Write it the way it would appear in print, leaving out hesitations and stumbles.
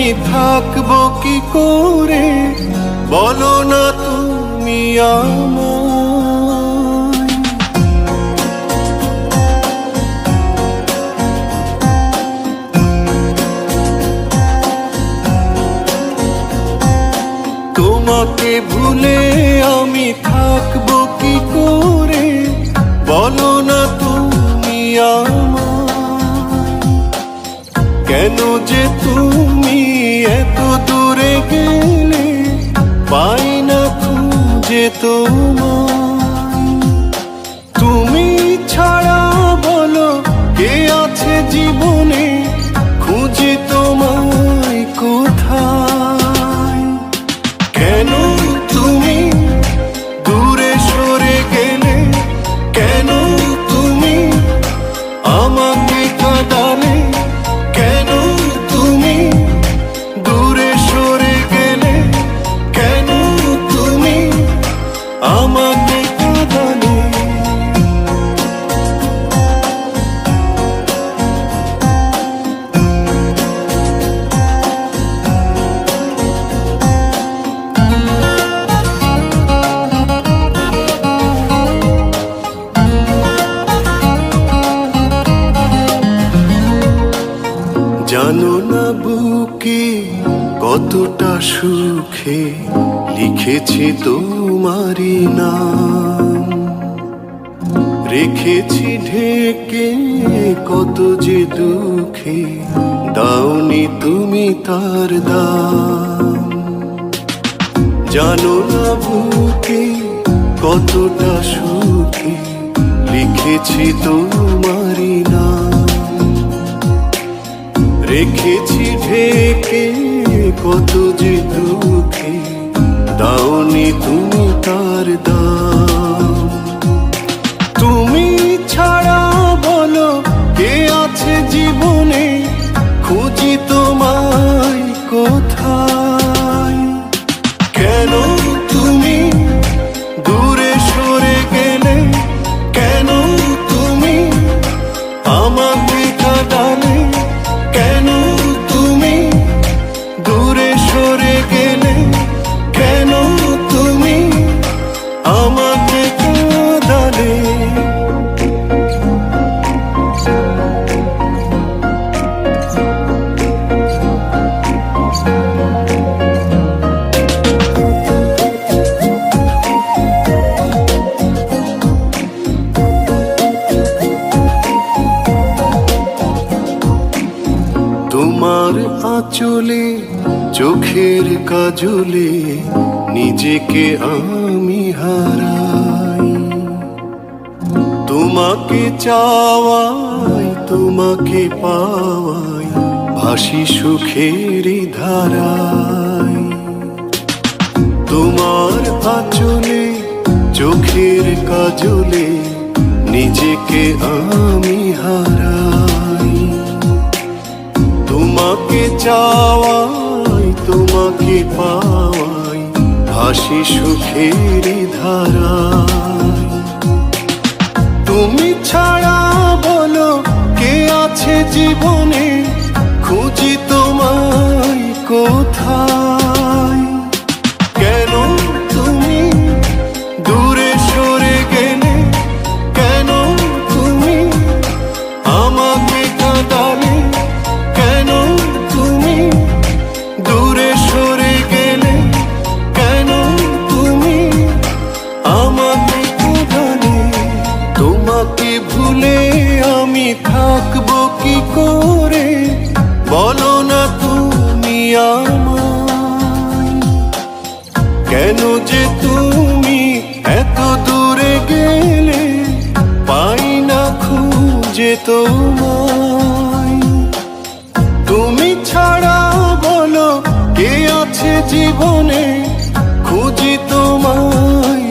আমি থাকবো কি করে, বলো না তুমি আমায়। তোমাকে ভুলে আমি থাকবো কি করে, বলো না তুমি আমায়। কেন যে তুমি এত দূরে গেলে, পাই না খুঁজে তোমায়। তুমি ছাড়া বলো কে আছে জীবনে, খুঁজি তোমায় কোথায়। কেন তুমি দূরে সরে গেলে, কেন তুমি আমাকে কাঁদালে, কেন তুমি দূরে সরে গেলে, কেন তুমি আমাকে কাঁদালে। জানো না বুকে কতটা সুখে লিখেছি তোমারই নাম, রেখেছি ঢেকে কত যে দুঃখে, দাওনি তুমি তার দাম। জানো না বুকে কতটা সুখে লিখেছি তোমারই নাম, রেখেছি ঢেকে কত যে দুঃখে, দাওনি তুমি তার দাম। তুমি ছাড়া বলো কে আছে জীবনে, খুঁজি তোমায় কোথায়। কেন তুমি দূরে সরে গেলে, কেন তুমি আমাকে কাঁদালে, কেন তুমি দূরে সরে গেলে, কেন তুমি আমাকে কাঁদালে। তোমার আঁচলে চোখের কাজলে নিজেকে আমি হারাই, তোমাকে চাওয়াই তোমাকে পাওয়াই ভাসি সুখেরই ধারায়। তোমার আঁচলে চোখের কাজলে নিজেকে আমি হারাই, তোমাকে চাওয়াই তোমাকে পাওয়াই ভাসি সুখেরই ধারায়। তুমি ছাড়া বলো কে আছে জীবনে, খুঁজি তোমায় কোথায়। কেন তুমি দূরে সরে গেলে, কেন তুমি আমাকে কাঁদালে, কেন তুমি দূরে সরে গেলে, কেন তুমি আমাকে কাঁদালে। তোমাকে ভুলে আমি থাকবো কি করে, বলো না তুমি আমায়। কেন যে তুমি এত দূরে গেলে, পাই না খুঁজে তোমায়। তুমি ছাড়া বলো কে আছে জীবনে, খুঁজি তোমায়